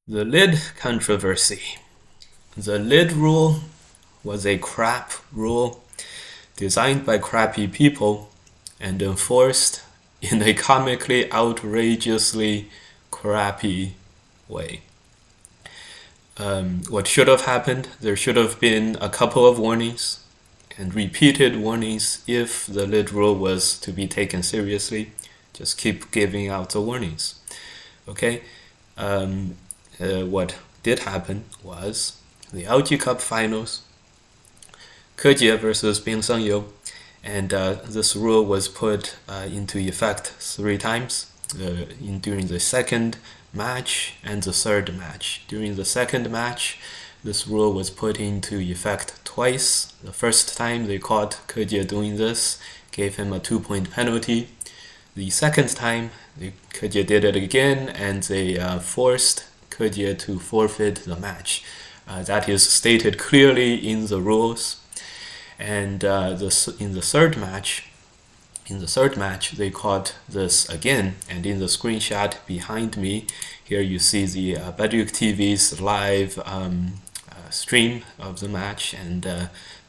The lid controversy. The lid rule was a crap rule designed by crappy people and enforced in a comically outrageously crappy way. What should have happened, there should have been a couple of warnings and repeated warnings if the lid rule was to be taken seriously. Just keep giving out the warnings. Okay? What did happen was the LG Cup finals, Kejie versus Bing Sengyu, and this rule was put into effect 3 times during the second match and the third match. During the second match, this rule was put into effect twice. The first time they caught Kejie doing this, gave him a 2-point penalty. The second time, Kejie did it again, and they forced Kejie to forfeit the match. That is stated clearly in the rules. And in the third match, they caught this again. And in the screenshot behind me, here you see the Baduk TV's live stream of the match, and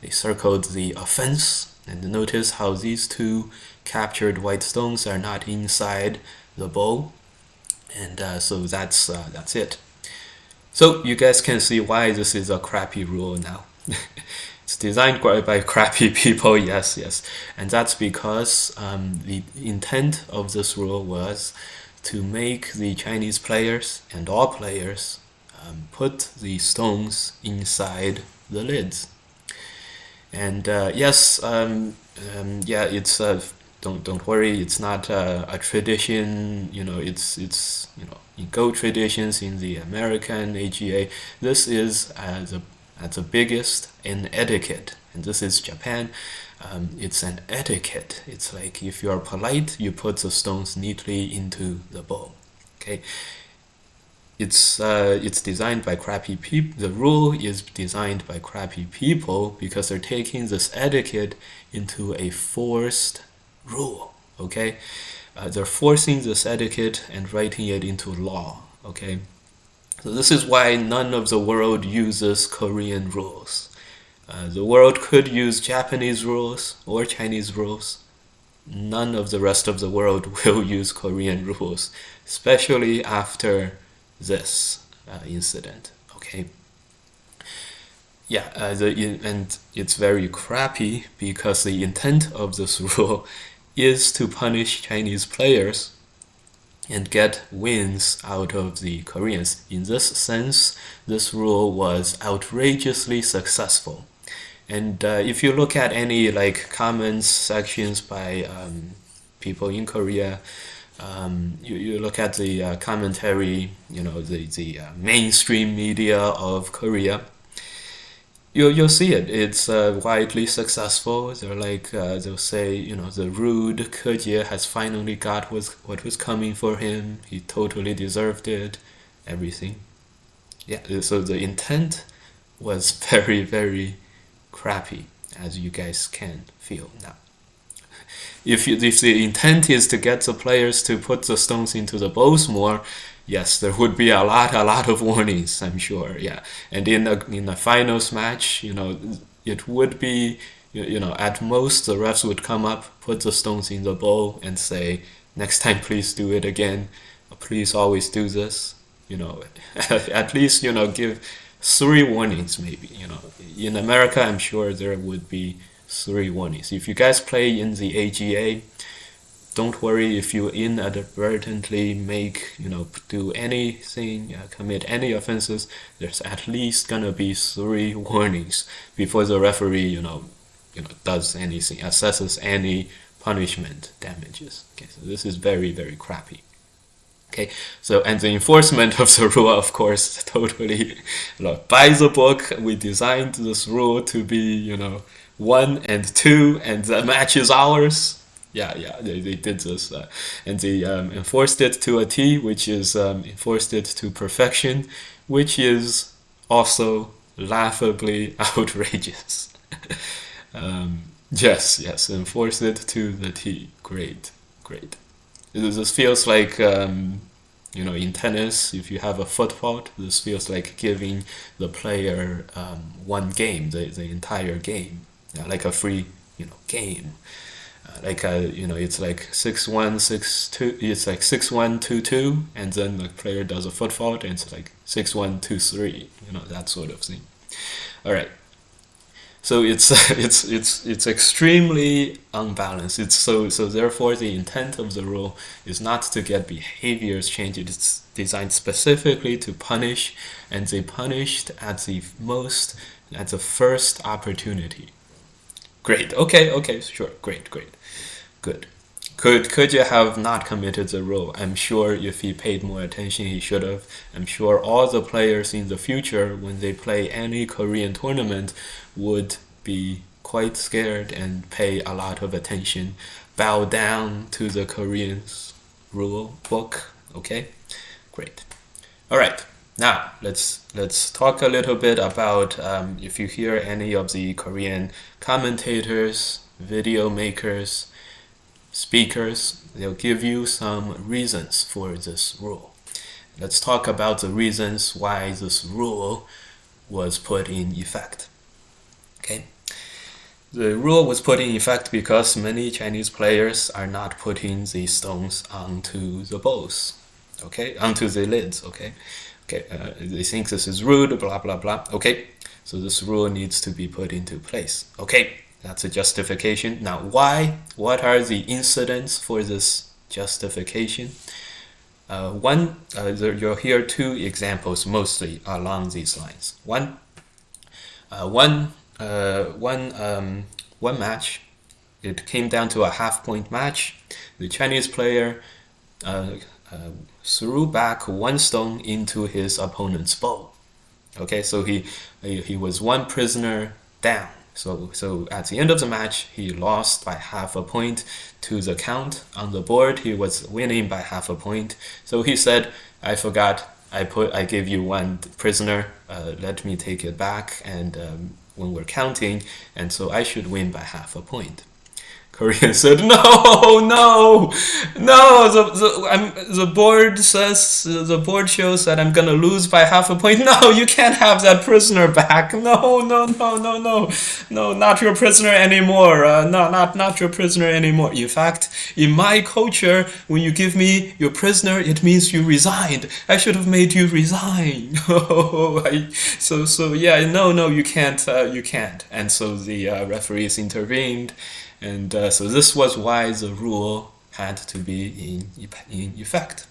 they circled the offense. And notice how these 2 captured white stones are not inside the bowl. And so that's it. So you guys can see why this is a crappy rule now. It's designed by crappy people, yes. And that's because the intent of this rule was to make the Chinese players and all players put the stones inside the lids. And yes, it's don't worry, it's not a tradition. It's Go traditions in the American AGA. This is at the biggest in etiquette, and this is Japan. It's an etiquette. It's like if you are polite, you put the stones neatly into the bowl. Okay. It's designed by crappy people. The rule is designed by crappy people because they're taking this etiquette into a forced rule. Okay, they're forcing this etiquette and writing it into law. Okay, so this is why none of the world uses Korean rules. The world could use Japanese rules or Chinese rules. None of the rest of the world will use Korean rules, especially after this incident. Okay. Yeah, and it's very crappy because the intent of this rule is to punish Chinese players and get wins out of the Koreans. In this sense, this rule was outrageously successful. And if you look at any comments sections by people in Korea, you look at the commentary, the mainstream media of Korea, you'll see it. It's widely successful. They'll say, the rude Kejie has finally got what was coming for him. He totally deserved it. Everything. Yeah. So the intent was very, very crappy, as you guys can feel now. If the intent is to get the players to put the stones into the bowls more, yes, there would be a lot of warnings, I'm sure. Yeah, and in the finals match, it would be, at most the refs would come up, put the stones in the bowl, and say, next time please do it again. Please always do this. At least give 3 warnings maybe. In America, I'm sure there would be 3 warnings. If you guys play in the AGA, don't worry if you inadvertently do anything, commit any offenses. There's at least gonna be 3 warnings before the referee, does anything, assesses any punishment damages. Okay, so this is very, very crappy. Okay, so and the enforcement of the rule, of course, totally by the book. We designed this rule to be, 1 and 2, and the match is ours. Yeah, they did this, and they enforced it to a T, which is enforced it to perfection, which is also laughably outrageous. Yes, enforced it to the T. Great. This feels like You know, in tennis, if you have a foot fault, this feels like giving the player one game, the entire game, like a free, you know, game. Like you know, it's like 6-1, 6-2. It's like 6-1, 2-2, and then the player does a foot fault, and it's like 6-1, 2-3. You know, that sort of thing. All right. So it's it's extremely unbalanced. It's so therefore the intent of the rule is not to get behaviors changed. It's designed specifically to punish, and they punished at the first opportunity. Great. Okay, sure. Great. Good. Could you have not committed the rule? I'm sure if he paid more attention, he should have. I'm sure all the players in the future, when they play any Korean tournament, would be quite scared and pay a lot of attention, bow down to the Koreans' rule book. Okay, great. All right. Now let's talk a little bit about if you hear any of the Korean commentators, video makers, speakers, they'll give you some reasons for this rule. Let's talk about the reasons why this rule was put in effect. Okay. The rule was put in effect because many Chinese players are not putting the stones onto the bowls, okay, onto the lids, okay. They think this is rude, blah blah blah. Okay, so this rule needs to be put into place. Okay, that's a justification. Now, why? What are the incidents for this justification? You'll hear two examples mostly along these lines. One match, it came down to a half-point match. The Chinese player threw back one stone into his opponent's bowl. Okay, so he was one prisoner down. So at the end of the match, he lost by half a point to the count. On the board, he was winning by half a point. So he said, I forgot, I gave you one prisoner, let me take it back, and when we're counting, and so I should win by half a point. Korean said, no. The board says, the board shows that I'm gonna lose by half a point. No, you can't have that prisoner back. No, not your prisoner anymore. Not your prisoner anymore. In fact, in my culture, when you give me your prisoner, it means you resigned. I should have made you resign. You can't. And so the referees intervened. And so this was why the rule had to be in effect.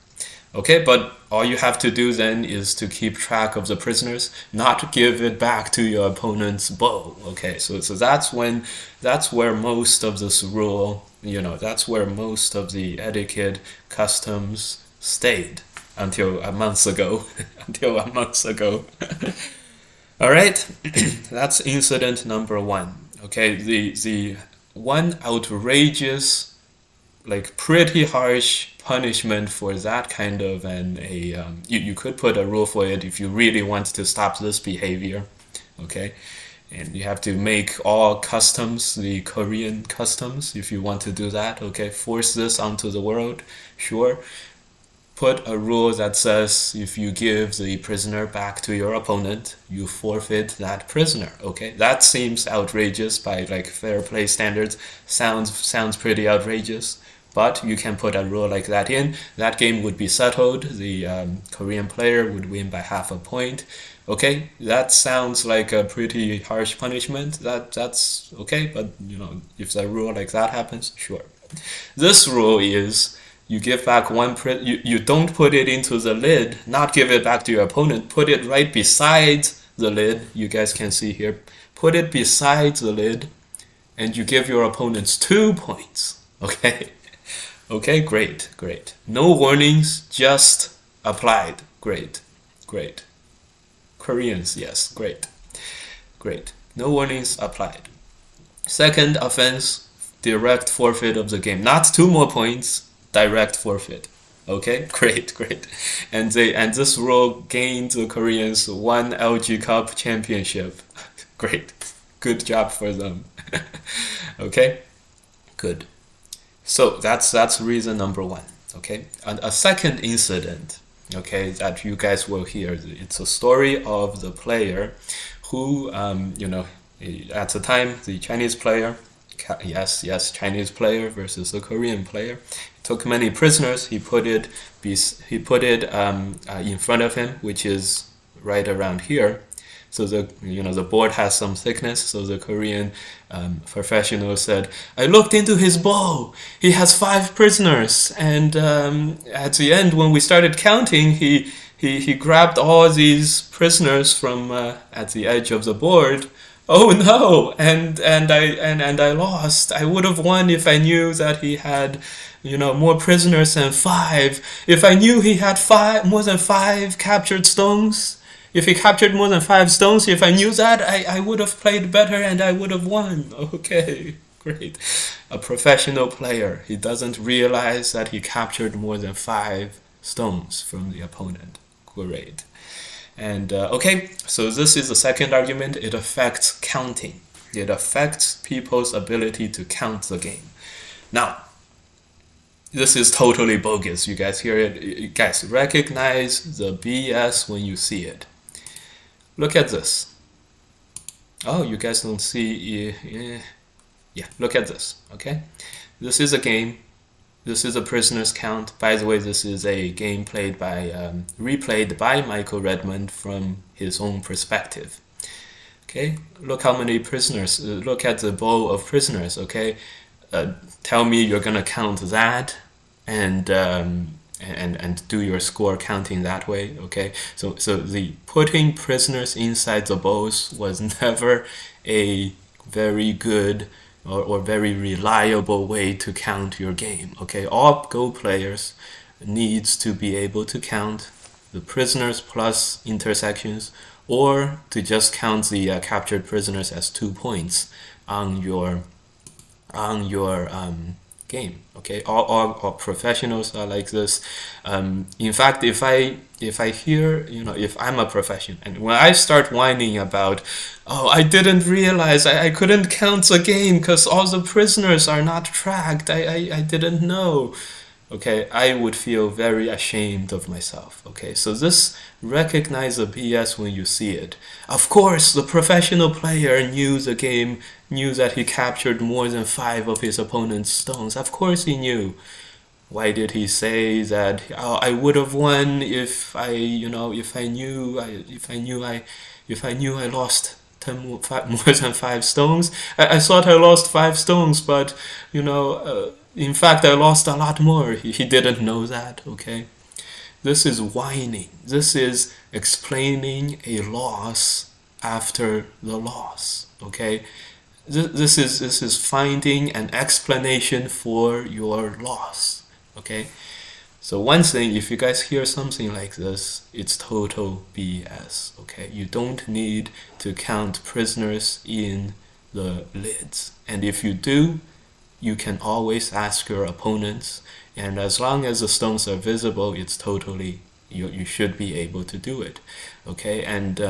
Okay, but all you have to do then is to keep track of the prisoners, not give it back to your opponent's bow. Okay, so that's where most of this rule, that's where most of the etiquette customs stayed until a month ago. All right, that's incident number one. Okay, the one outrageous, like pretty harsh punishment for that kind of you could put a rule for it if you really want to stop this behavior, okay? And you have to make all customs, the Korean customs, if you want to do that, okay? Force this onto the world, sure. Put a rule that says if you give the prisoner back to your opponent, you forfeit that prisoner. Okay, that seems outrageous by like fair play standards. Sounds pretty outrageous, but you can put a rule like that in. That game would be settled. The Korean player would win by half a point. Okay, that sounds like a pretty harsh punishment. That's okay, but if a rule like that happens, sure. This rule is, you give back you don't put it into the lid, not give it back to your opponent, put it right beside the lid. You guys can see here. Put it beside the lid, and you give your opponents 2 points. Okay? Okay, great. No warnings, just applied. Great. Koreans, yes, great. No warnings applied. Second offense, direct forfeit of the game. Not 2 more points, direct forfeit. Okay, great. And this rule gained the Koreans 1 LG Cup championship. Great. Good job for them. Okay, good. So that's reason number one. Okay, and a second incident okay, that you guys will hear. It's a story of the player who, at the time, the Chinese player, yes, Chinese player versus a Korean player, he took many prisoners. He put it in front of him, which is right around here. So the board has some thickness. So the Korean professional said, "I looked into his bow. He has 5 prisoners." And at the end, when we started counting, he grabbed all these prisoners from at the edge of the board. Oh no! And I lost. I would have won if I knew that he had, more prisoners than 5. If I knew he had more than 5 captured stones. If he captured more than 5 stones, if I knew that, I would have played better and I would have won. Okay, great. A professional player, he doesn't realize that he captured more than 5 stones from the opponent. Great. And okay, so this is the second argument. It affects counting. It affects people's ability to count the game. Now, this is totally bogus. You guys hear it? You guys recognize the BS when you see it. Look at this. Oh, you guys don't see. Yeah, look at this. Okay, this is a game. This is a prisoner's count. By the way, this is a game replayed by Michael Redmond from his own perspective. Okay, look how many prisoners. Look at the bow of prisoners. Okay, tell me you're gonna count that and do your score counting that way. Okay, so the putting prisoners inside the bows was never a very good or very reliable way to count your game. Okay, all Go players needs to be able to count the prisoners plus intersections, or to just count the captured prisoners as 2 points on your game. Okay, all professionals are like this. In fact, if I hear, if I'm a professional and when I start whining about, oh, I didn't realize I couldn't count the game because all the prisoners are not tracked, I didn't know. Okay, I would feel very ashamed of myself. Okay, so this recognize the BS when you see it. Of course, the professional player knew the game, knew that he captured more than 5 of his opponent's stones. Of course he knew. Why did he say that? Oh, I would have won if I knew I lost 10 more than 5 stones. I thought I lost 5 stones, but in fact, I lost a lot more. He didn't know that, okay? This is whining. This is explaining a loss after the loss, okay? This is finding an explanation for your loss, okay? So one thing, if you guys hear something like this, it's total BS, okay? You don't need to count prisoners in the lids. And if you do, you can always ask your opponents, and as long as the stones are visible, it's totally, you should be able to do it, okay? And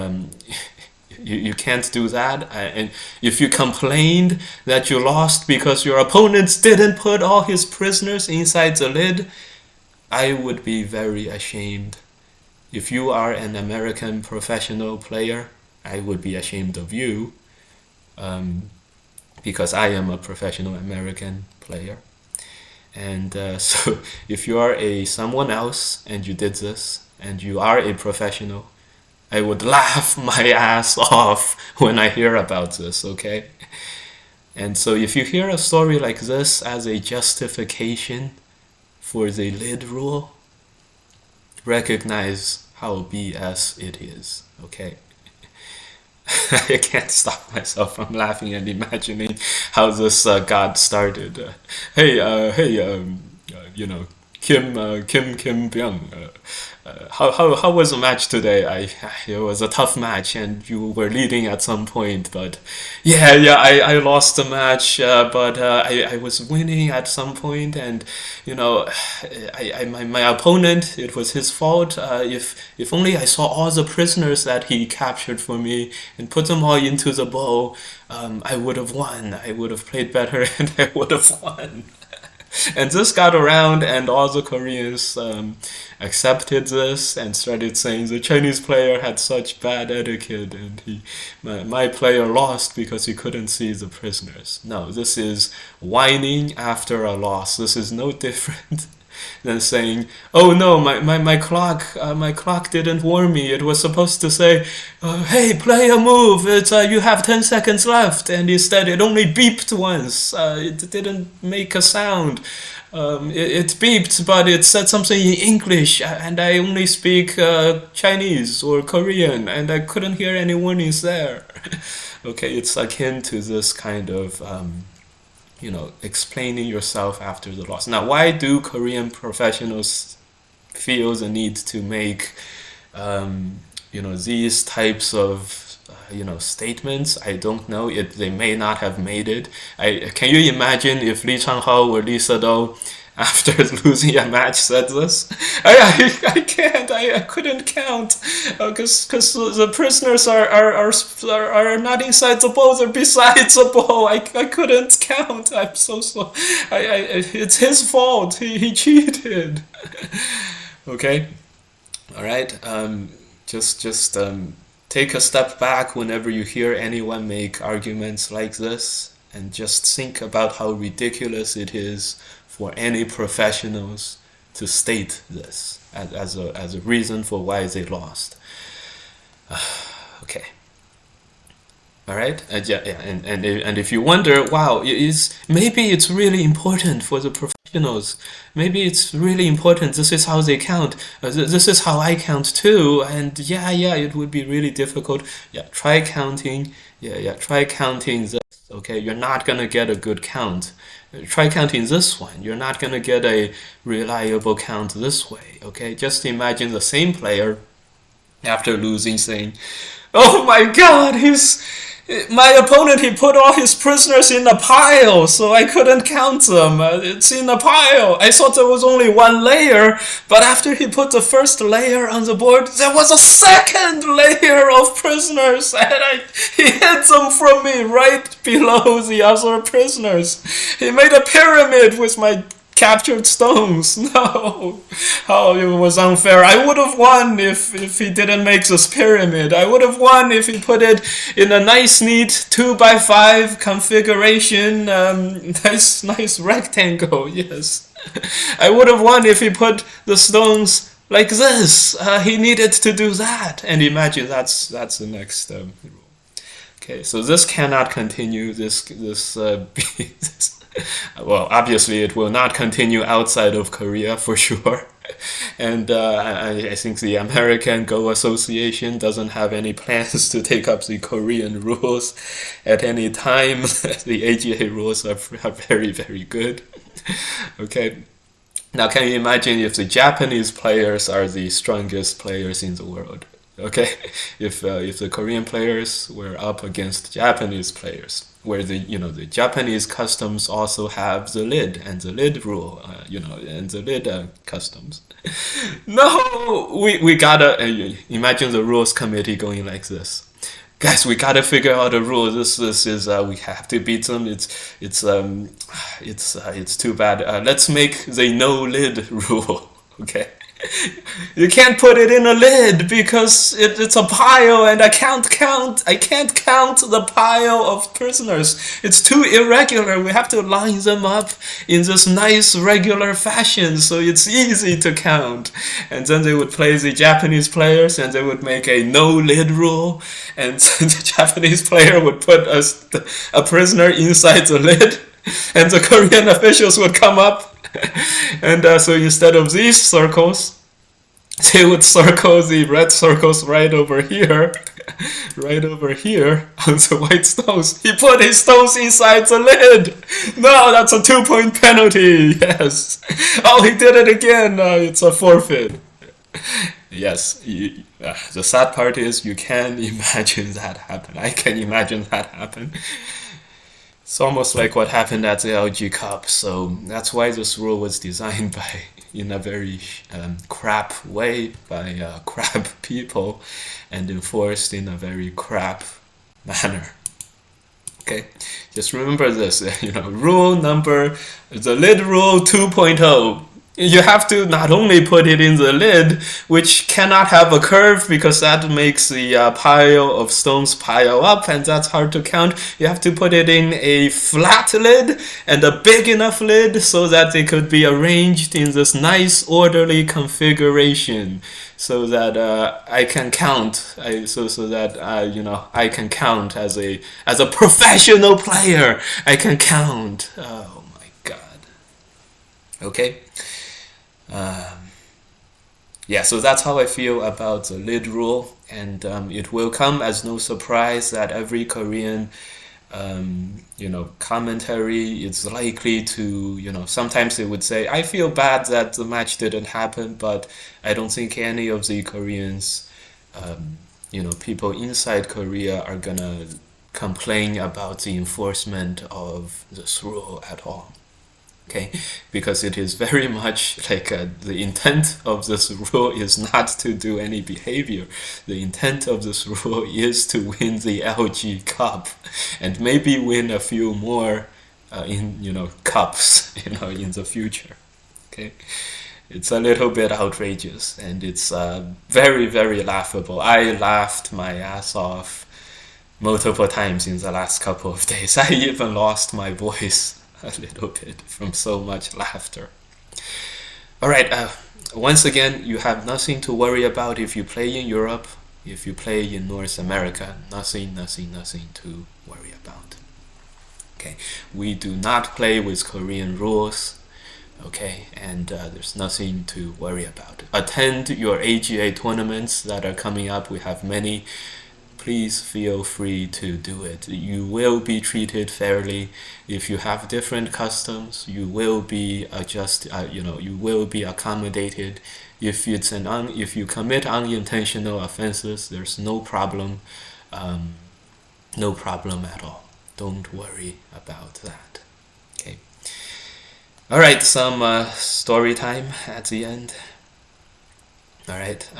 you can't do that, and if you complained that you lost because your opponents didn't put all his prisoners inside the lid, I would be very ashamed. If you are an American professional player, I would be ashamed of you, because I am a professional American player. And so if you are someone else and you did this and you are a professional, I would laugh my ass off when I hear about this, okay? And so if you hear a story like this as a justification for the lid rule, recognize how BS it is, okay? I can't stop myself from laughing and imagining how this got started. Kim Byung. How was the match today? It was a tough match, and you were leading at some point. But I lost the match, but I was winning at some point, and my opponent, it was his fault. If only I saw all the prisoners that he captured for me and put them all into the bow, I would have won. I would have played better, and I would have won. And this got around, and all the Koreans accepted this and started saying the Chinese player had such bad etiquette, and my player lost because he couldn't see the prisoners. No, this is whining after a loss. This is no different than saying, "Oh no, my clock didn't warn me. It was supposed to say, hey, play a move. It's you have 10 seconds left," and instead it only beeped once. It didn't make a sound. It beeped, but it said something in English, and I only speak Chinese or Korean, and I couldn't hear any warnings there. Okay, it's akin to this kind of explaining yourself after the loss. Now, why do Korean professionals feel the need to make, these types of, statements? I don't know. They may not have made it. Can you imagine if Lee Chang-ho or Lee Sedol, after losing a match, said this? I can't. I couldn't count because the prisoners are not inside the bowl. They're beside the bowl. I couldn't count. I'm so slow. It's his fault. He cheated. Okay. All right. Just take a step back whenever you hear anyone make arguments like this, and just think about how ridiculous it is for any professionals to state this as a reason for why they lost. Okay. All right. And if you wonder, wow, maybe it's really important for the professionals. Maybe it's really important. This is how they count. This is how I count too. And yeah, it would be really difficult. Yeah, try counting. Try counting this. Okay, you're not gonna get a good count. Try counting this one. You're not gonna get a reliable count this way. Okay, just imagine the same player after losing saying, "Oh my God, my opponent, he put all his prisoners in a pile, so I couldn't count them. It's in a pile. I thought there was only one layer, but after he put the first layer on the board, there was a second layer of prisoners, and he hid them from me right below the other prisoners. He made a pyramid with my captured stones. No. Oh, it was unfair. I would have won if he didn't make this pyramid. I would have won if he put it in a nice, neat 2x5 configuration. Nice rectangle, yes. I would have won if he put the stones like this. He needed to do that. And imagine that's the next rule. Okay, so this cannot continue. Well, obviously it will not continue outside of Korea for sure. And I think the American Go Association doesn't have any plans to take up the Korean rules at any time. The AGA rules are very, very good. Okay. Now, can you imagine if the Japanese players are the strongest players in the world? Okay, if the Korean players were up against Japanese players, where the Japanese customs also have the lid and the lid rule, and the lid customs. No, we gotta imagine the rules committee going like this. Guys, we gotta figure out a rule. This is we have to beat them. It's too bad. Let's make the no lid rule. Okay. You can't put it in a lid because it's a pile, and I can't count the pile of prisoners. It's too irregular. We have to line them up in this nice regular fashion so it's easy to count. And then they would play the Japanese players, and they would make a no lid rule, and the Japanese player would put a prisoner inside the lid, and the Korean officials would come up. And so instead of these circles, they would circle the red circles right over here on the white stones. He put his stones inside the lid. No, that's a 2-point penalty. Yes. Oh, he did it again. It's a forfeit. Yes. The sad part is you can imagine that happen. I can imagine that happen. It's almost like what happened at the LG Cup, so that's why this rule was designed in a very crap way by crap people and enforced in a very crap manner. Okay, just remember this, the lid rule 2.0. You have to not only put it in the lid, which cannot have a curve because that makes the pile of stones pile up and that's hard to count. You have to put it in a flat lid and a big enough lid so that they could be arranged in this nice orderly configuration so that I can count. So that I can count as a professional player. I can count. Oh my god. Okay. Yeah, so that's how I feel about the lid rule, and it will come as no surprise that every Korean commentary is likely to, sometimes they would say, I feel bad that the match didn't happen, but I don't think any of the Koreans, people inside Korea are gonna complain about the enforcement of this rule at all. Okay, because it is very much like the intent of this rule is not to do any behavior. The intent of this rule is to win the LG Cup and maybe win a few more cups in the future. Okay, it's a little bit outrageous and it's very, very laughable. I laughed my ass off multiple times in the last couple of days. I even lost my voice a little bit from so much laughter. All right, once again, you have nothing to worry about if you play in Europe, if you play in North America, nothing to worry about. Okay, we do not play with Korean rules, okay, and there's nothing to worry about. Attend your AGA tournaments that are coming up. We have many. Please feel free to do it. You will be treated fairly. If you have different customs, you will be you will be accommodated. If you commit unintentional offenses, there's no problem, no problem at all. Don't worry about that. Okay. All right, some story time at the end. All right.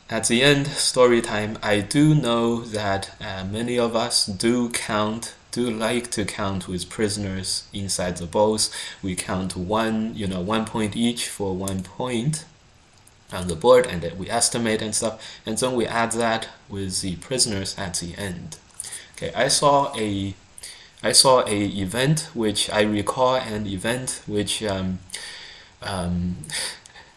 At the end, story time, I do know that many of us do like to count with prisoners inside the bowls. We count one point each for 1 point on the board, and then we estimate and stuff, and then we add that with the prisoners at the end. Okay, I saw a event which I recall an event which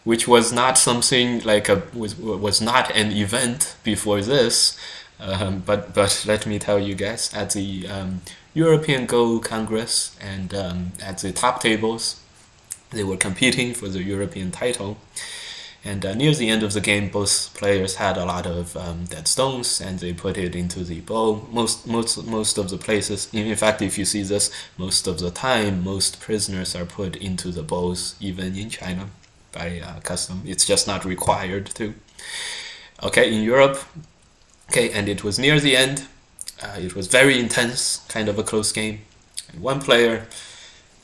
which was not something like was not an event before this, but let me tell you guys, at the European Go Congress and at the top tables, they were competing for the European title, and near the end of the game, both players had a lot of dead stones, and they put it into the bowl. Most of the places, in fact, if you see this, most of the time, most prisoners are put into the bowls, even in China. By custom, it's just not required to. Okay, in Europe, okay, and it was near the end. It was very intense, kind of a close game. And one player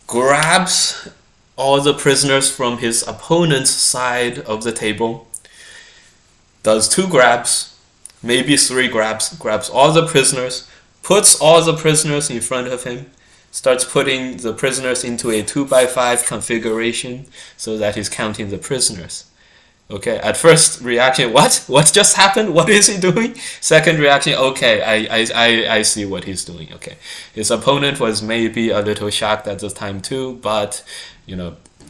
grabs all the prisoners from his opponent's side of the table, does 2 grabs, maybe 3 grabs all the prisoners, puts all the prisoners in front of him, starts putting the prisoners into a 2x5 configuration so that he's counting the prisoners. Okay, at first reaction, what just happened? What is he doing? Second reaction, okay, I see what he's doing. Okay, his opponent was maybe a little shocked at the time too, but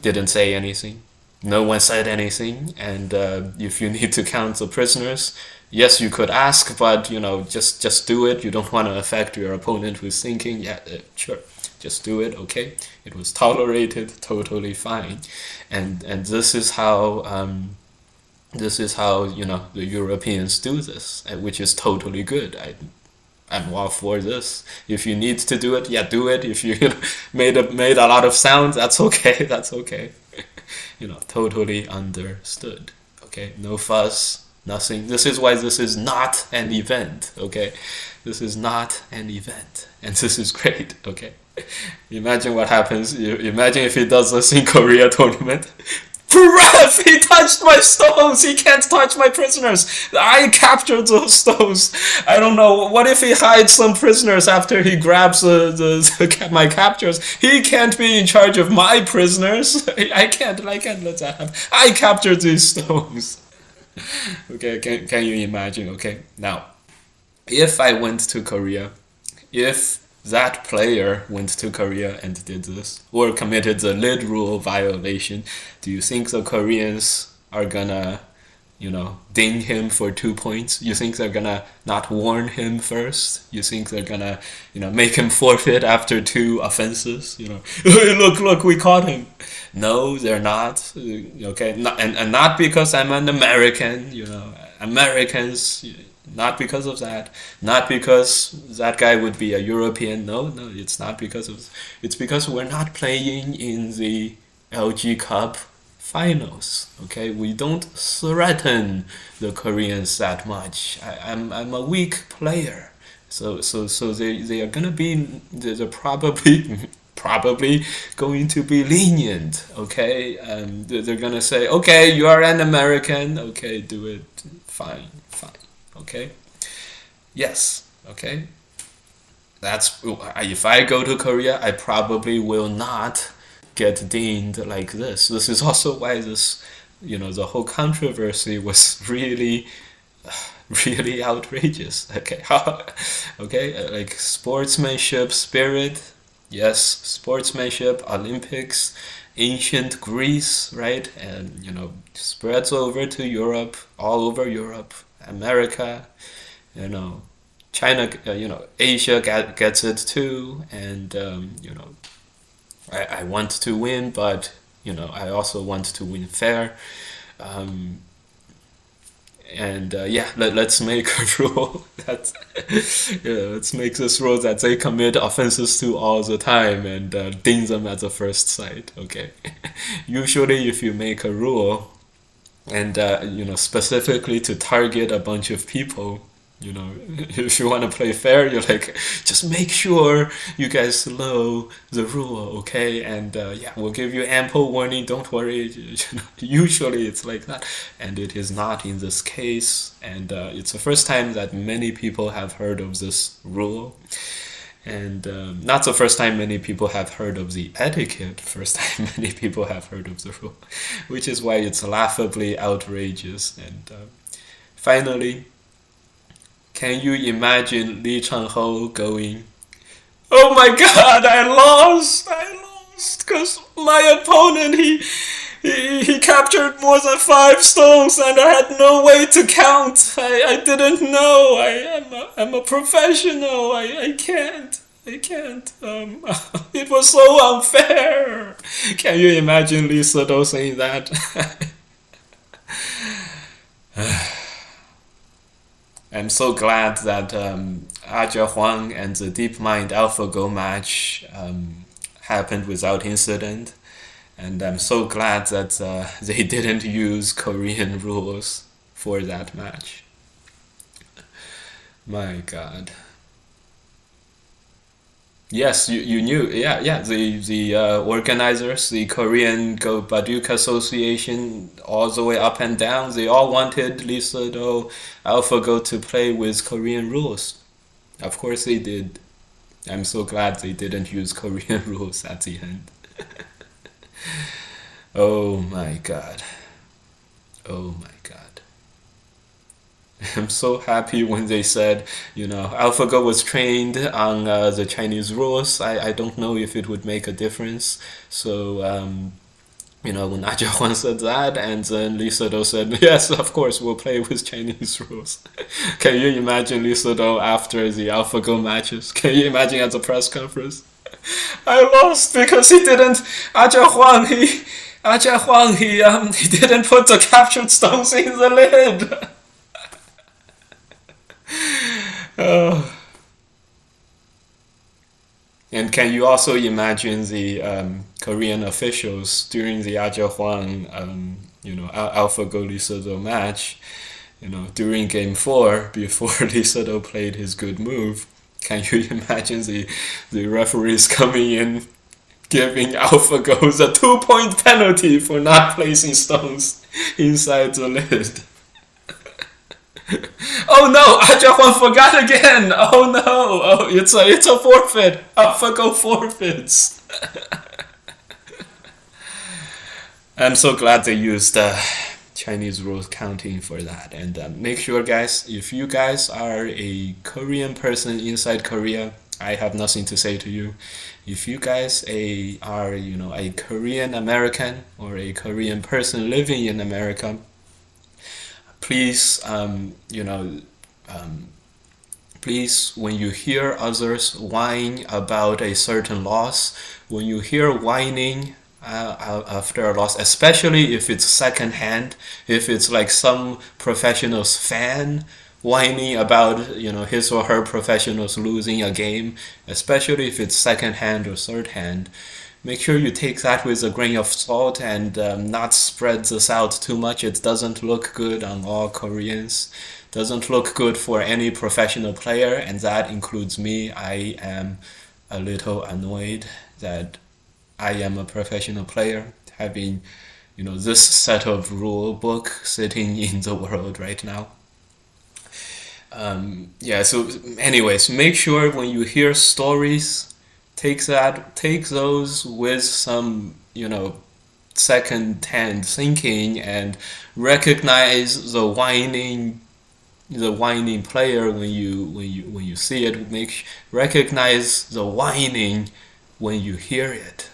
didn't say anything. No one said anything, and if you need to count the prisoners, yes, you could ask, but just do it. You don't want to affect your opponent who's thinking, yeah, sure, just do it. Okay, it was tolerated, totally fine, and this is how the Europeans do this, which is totally good. I'm all for this. If you need to do it, yeah, do it. If you made a lot of sound, that's okay. That's okay. Totally understood. Okay, no fuss. Nothing. This is why this is not an event, okay? This is not an event, and this is great, okay? Imagine what happens. Imagine if he does this in Korea tournament. Ref, he touched my stones. He can't touch my prisoners. I captured those stones. I don't know. What if he hides some prisoners after he grabs my captures? He can't be in charge of my prisoners. I can't let that happen. I captured these stones. Okay, can you imagine? Okay, now, if I went to Korea, if that player went to Korea and did this, or committed the lid rule violation, do you think the Koreans are gonna, ding him for 2 points? You think they're gonna not warn him first? You think they're gonna, make him forfeit after 2 offenses? Hey, look, we caught him. No, they're not. Okay, and not because I'm an American. Americans. Not because of that. Not because that guy would be a European. No, it's not because of. It's because we're not playing in the LG Cup finals. Okay, we don't threaten the Koreans that much. I'm a weak player, so they are gonna be. They're probably going to be lenient. Okay, they're gonna say, okay, you are an American. Okay, do it. Fine. Okay. Yes. Okay. That's if I go to Korea, I probably will not get dinged like this. This is also why this, the whole controversy was really outrageous. Okay. Okay. Like sportsmanship, spirit. Yes, sportsmanship, Olympics, ancient Greece, right? And spreads over to Europe, all over Europe. America, China, Asia gets it too, and I want to win, but I also want to win fair, let's make a rule that let's make this rule that they commit offenses to all the time and ding them at the first sight. Okay, usually if you make a rule and specifically to target a bunch of people, if you want to play fair, you're like, just make sure you guys know the rule, okay? And we'll give you ample warning, don't worry. Usually it's like that, and it is not in this case, and it's the first time that many people have heard of this rule. And not the first time many people have heard of the etiquette, first time many people have heard of the rule, which is why it's laughably outrageous. And finally, can you imagine Lee Chang-ho going, oh my god, I lost, because my opponent, he captured more than 5 stones and I had no way to count. I didn't know. I'm a professional. I can't. It was so unfair. Can you imagine Lee Sedol saying that? I'm so glad that Aja Huang and the DeepMind Alphago match happened without incident. And I'm so glad that they didn't use Korean rules for that match. My God. Yes, you knew. Yeah. The organizers, the Korean Baduk Association, all the way up and down, they all wanted Lee Sedol, Alphago to play with Korean rules. Of course they did. I'm so glad they didn't use Korean rules at the end. Oh my God. I'm so happy when they said, Alphago was trained on the Chinese rules. I don't know if it would make a difference. So, when Aja Huang said that, and then Lee Sedol said, yes, of course, we'll play with Chinese rules. Can you imagine Lee Sedol after the Alphago matches? Can you imagine at the press conference? I lost because he didn't. Aja Huang, he didn't put the captured stones in the lid. Oh. And can you also imagine the Korean officials during the Aja Huang, Alphago Lee Sedol match, during Game 4 before Lee Sedol played his good move? Can you imagine the referees coming in giving Alphago a 2-point penalty for not placing stones inside the lid. Oh no, Ajahuan forgot again. Oh no, oh it's a forfeit. Alphago forfeits. I'm so glad they used Chinese rules counting for that. And make sure, guys, if you guys are a Korean person inside Korea, I have nothing to say to you. If you guys are a Korean American or a Korean person living in America, please please, when you hear others whine about a certain loss, when you hear whining after a loss, especially if it's secondhand, if it's like some professional's fan whining about his or her professionals losing a game, especially if it's secondhand or third hand, make sure you take that with a grain of salt and not spread this out too much. It doesn't look good on all Koreans, doesn't look good for any professional player, and that includes me. I am a little annoyed that I am a professional player having this set of rule book sitting in the world right now. So anyways, make sure when you hear stories, take those with some second-hand thinking, and recognize the whining player when you see it. Recognize the whining when you hear it,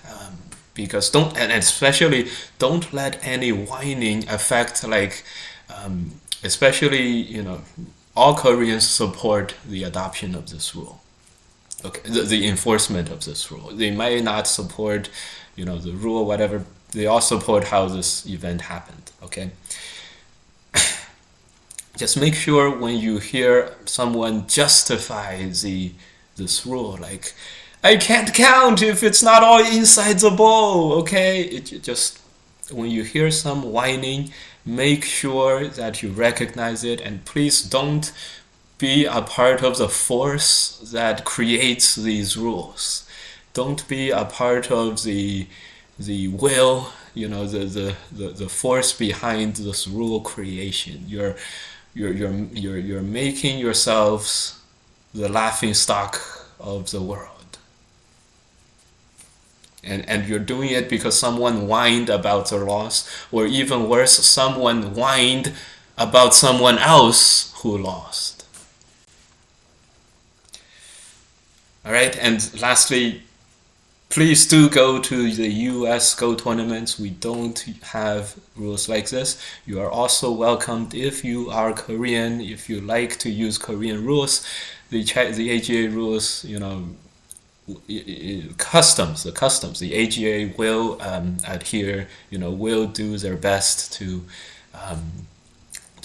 because especially don't let any whining affect especially all Koreans support the adoption of this rule. Okay, the enforcement of this rule. They might not support, the rule, whatever. They all support how this event happened. Okay. Just make sure when you hear someone justify this rule, like, I can't count if it's not all inside the bowl. Okay, when you hear some whining, make sure that you recognize it, and please don't be a part of the force that creates these rules. Don't be a part of the will, the force behind this rule creation. You're making yourselves the laughing stock of the world. And you're doing it because someone whined about their loss, or even worse, someone whined about someone else who lost. All right, and lastly, please do go to the US Go tournaments. We don't have rules like this. You are also welcomed if you are Korean, if you like to use Korean rules. The AGA rules, the AGA will adhere, will do their best to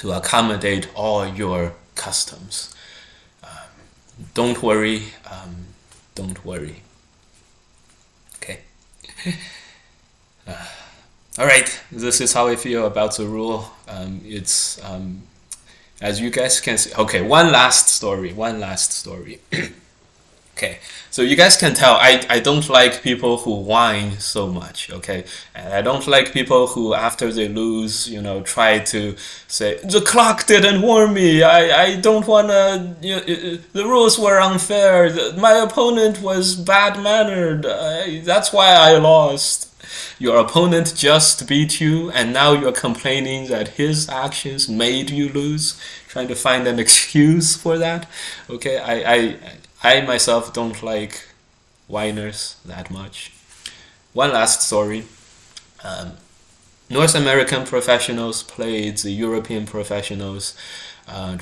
accommodate all your customs. Don't worry. Okay. All right. This is how I feel about the rule. It's as you guys can see. Okay. One last story. Okay, so you guys can tell I don't like people who whine so much, okay? And I don't like people who, after they lose, try to say, the clock didn't warn me, I don't want to, the rules were unfair, my opponent was bad-mannered, that's why I lost. Your opponent just beat you, and now you're complaining that his actions made you lose, trying to find an excuse for that, okay? I myself don't like whiners that much. One last story. North American professionals played the European professionals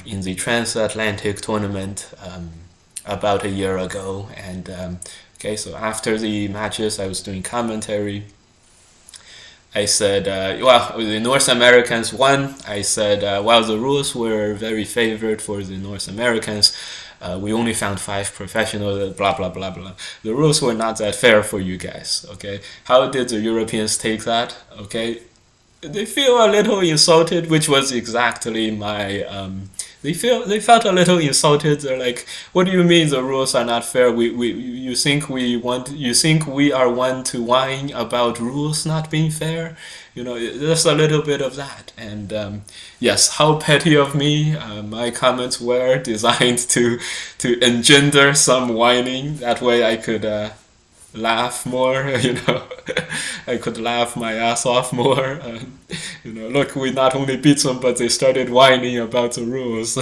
in the transatlantic tournament about a year ago. And so after the matches, I was doing commentary. I said, the North Americans won. I said, the rules were very favored for the North Americans. We only found 5 professionals, blah, blah, blah, blah. The rules were not that fair for you guys, okay? How did the Europeans take that, okay? They feel a little insulted, which was exactly my They felt a little insulted. They're like, "What do you mean the rules are not fair? You think we are one to whine about rules not being fair? There's a little bit of that." And yes, how petty of me. My comments were designed to engender some whining. That way I could laugh more, I could laugh my ass off more. Look, we not only beat them, but they started whining about the rules.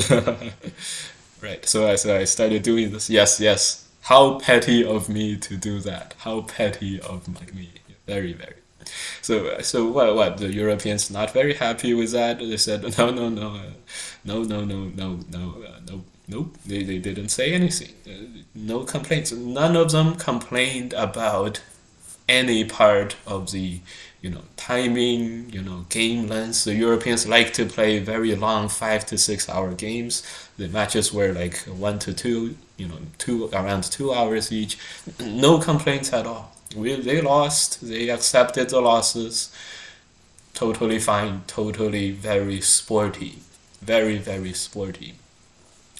Right, so I started doing this. Yes, how petty of me to do that. How petty of me. Very, very. So what? The Europeans not very happy with that. They said, no. Nope, they didn't say anything. No complaints. None of them complained about any part of the, timing, game length. The Europeans like to play very long 5 to 6 hour games. The matches were like 1 to 2, around 2 hours each. No complaints at all. They lost. They accepted the losses. Totally fine. Totally very sporty. Very, very sporty.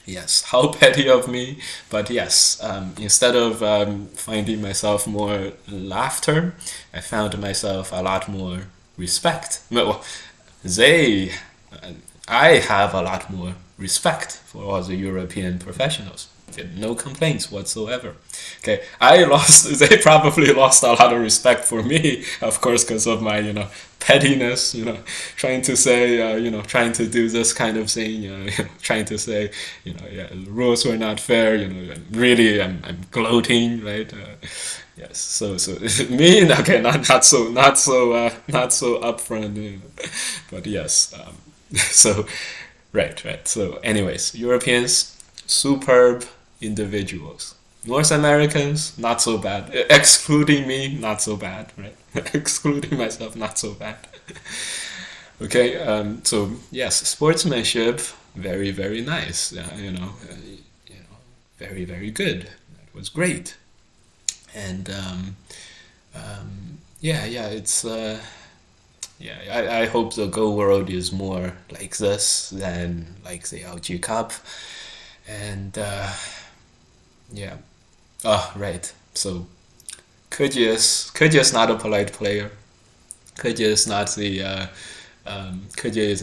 Yes, how petty of me, but yes, instead of finding myself more laughter, I found myself a lot more respect. Well, I have a lot more respect for all the European professionals. No complaints whatsoever. Okay, they probably lost a lot of respect for me, of course, because of my, pettiness, trying to say, trying to do this kind of thing, trying to say, the rules were not fair, really, I'm gloating, right? Yes, so me, okay, not so upfront, but yes, so, right. So, anyways, Europeans, superb individuals. North Americans, not so bad. Excluding me, not so bad, right? Excluding myself, not so bad. Okay, so yes, sportsmanship, very, very nice. Very, very good. That was great. And it's I hope the Go World is more like this than like the LG Cup. And right. So Keji is not a polite player. Keji is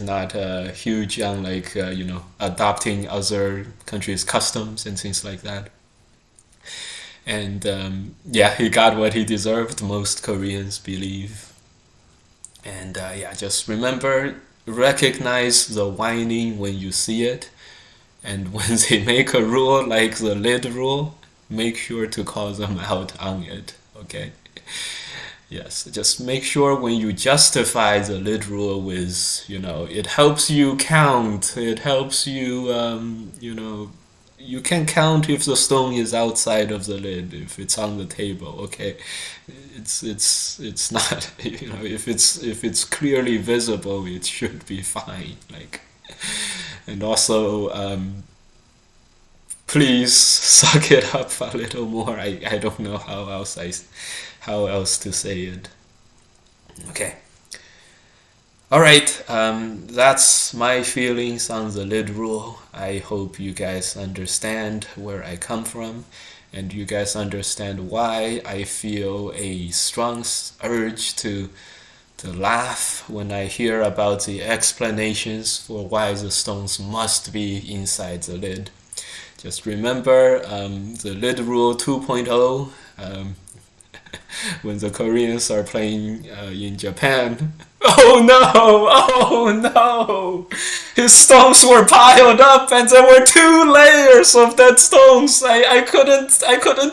not huge on like adopting other countries' customs and things like that. And he got what he deserved. Most Koreans believe. And just recognize the whining when you see it. And when they make a rule like the lid rule, make sure to call them out on it, okay? Yes, just make sure when you justify the lid rule with, it helps you count. It helps you, you can count if the stone is outside of the lid, if it's on the table, okay? It's not, if it's clearly visible, it should be fine, like. And also, please suck it up a little more. I don't know how else to say it. Okay. All right. That's my feelings on the lid rule. I hope you guys understand where I come from, and you guys understand why I feel a strong urge to laugh when I hear about the explanations for why the stones must be inside the lid. Just remember the lid rule 2.0 when the Koreans are playing in Japan. Oh no! His stones were piled up, and there were 2 layers of dead stones. I couldn't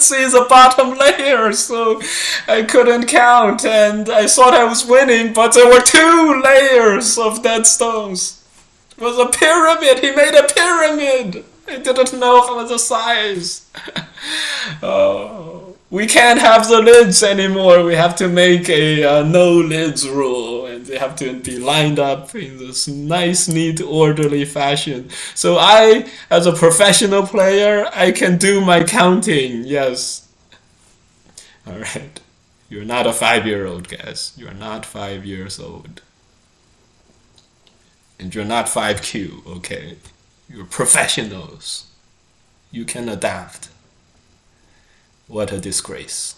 see the bottom layer, so I couldn't count, and I thought I was winning, but there were 2 layers of dead stones. It was a pyramid. He made a pyramid. I didn't know how the size. Oh. We can't have the lids anymore. We have to make a no lids rule, and they have to be lined up in this nice, neat, orderly fashion. So I, as a professional player, I can do my counting. Yes. All right. You're not a 5-year-old, guys. You're not 5 years old. And you're not 5Q, okay? You're professionals. You can adapt. What a disgrace.